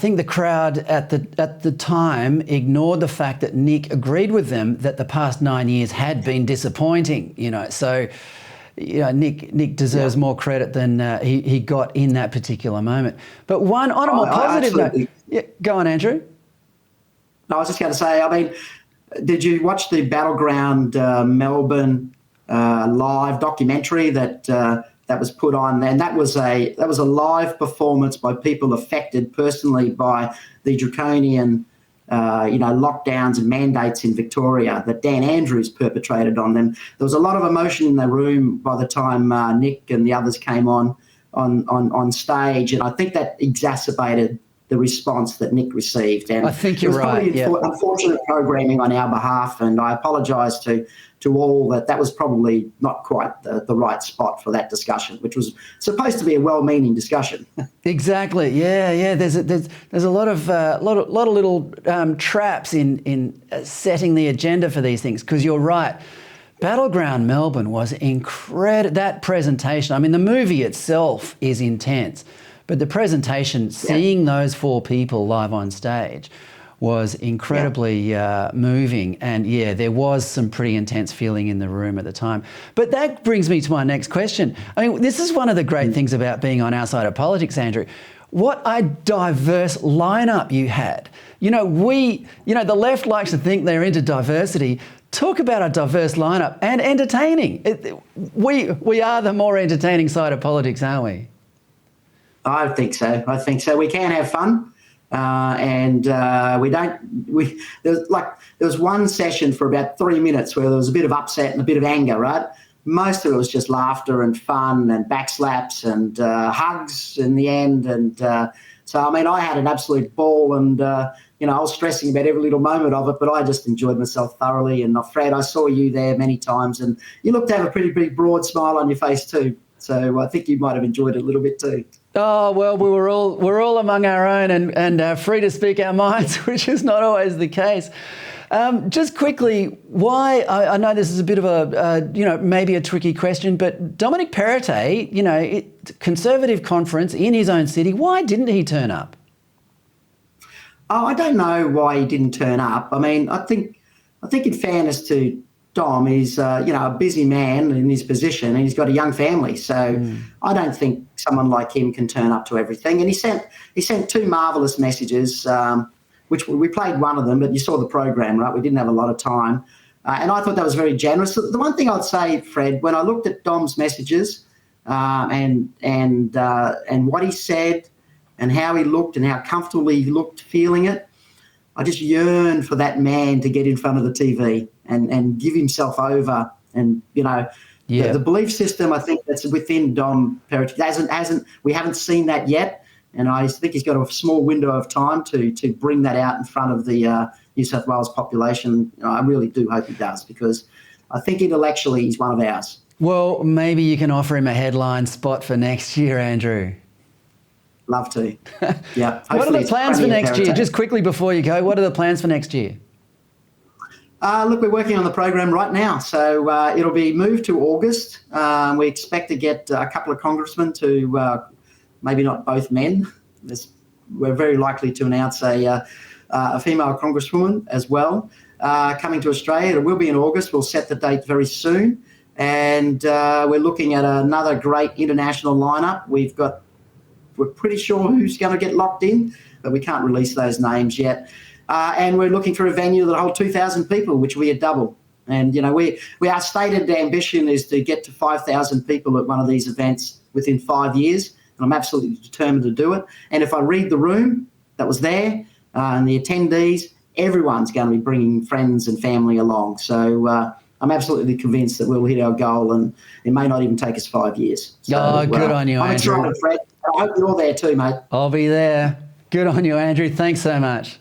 think the crowd at the time ignored the fact that Nick agreed with them that the past 9 years had been disappointing. So Nick deserves more credit than he got in that particular moment. But on a more positive note, go on, Andrew. No, I was just going to say, I mean, did you watch the Battleground Melbourne live documentary that was put on? And that was a live performance by people affected personally by the draconian lockdowns and mandates in Victoria that Dan Andrews perpetrated on them. There was a lot of emotion in the room by the time Nick and the others came on stage, and I think that exacerbated the response that Nick received. And I think you're right. It was probably unfortunate programming on our behalf, and I apologise to all that was probably not quite the right spot for that discussion, which was supposed to be a well-meaning discussion. Exactly. Yeah. There's a lot of little traps in setting the agenda for these things, because you're right. Battleground Melbourne was incredible. That presentation, I mean, the movie itself is intense, but the presentation, seeing those four people live on stage was incredibly moving. And there was some pretty intense feeling in the room at the time. But that brings me to my next question. I mean, this is one of the great things about being on Our Side of Politics, Andrew. What a diverse lineup you had. The left likes to think they're into diversity. Talk about a diverse lineup and entertaining. We are the more entertaining side of politics, aren't we? I think so. We can have fun, and we don't. There was one session for about 3 minutes where there was a bit of upset and a bit of anger. Right, most of it was just laughter and fun and backslaps and hugs in the end. And so, I mean, I had an absolute ball, and I was stressing about every little moment of it, but I just enjoyed myself thoroughly. And Fred, I saw you there many times, and you looked to have a pretty big, broad smile on your face too. So I think you might have enjoyed it a little bit too. Oh, well, we're all among our own and free to speak our minds, which is not always the case. Just quickly, why, I know this is a bit of a, maybe a tricky question, but Dominic Perrottet, Conservative conference in his own city, why didn't he turn up? Oh, I don't know why he didn't turn up. I mean, I think in fairness to Dom, he's a busy man in his position, and he's got a young family. So I don't think someone like him can turn up to everything. And he sent two marvellous messages, which we played one of them, but you saw the program, right? We didn't have a lot of time, and I thought that was very generous. The one thing I'd say, Fred, when I looked at Dom's messages and what he said and how he looked and how comfortable he looked feeling it, I just yearned for that man to get in front of the TV and give himself over. And, the belief system, I think, that's within Dom Perrottet, we haven't seen that yet. And I think he's got a small window of time to bring that out in front of the New South Wales population. I really do hope he does, because I think intellectually he's one of ours. Well, maybe you can offer him a headline spot for next year, Andrew. Love to. Yeah. What are the plans for next year? Just quickly before you go, what are the plans for next year? Look, we're working on the program right now. So it'll be moved to August. We expect to get a couple of congressmen to, maybe not both men. We're very likely to announce a female congresswoman as well coming to Australia. It will be in August. We'll set the date very soon. And we're looking at another great international lineup. We're pretty sure who's going to get locked in, but we can't release those names yet. And we're looking for a venue that'll hold 2,000 people, which will be a double. And, our stated ambition is to get to 5,000 people at one of these events within 5 years. And I'm absolutely determined to do it. And if I read the room that was there and the attendees, everyone's going to be bringing friends and family along. So I'm absolutely convinced that we'll hit our goal, and it may not even take us 5 years. So, good on you, I'm Andrew. excited, Fred. I hope you're there too, mate. I'll be there. Good on you, Andrew. Thanks so much.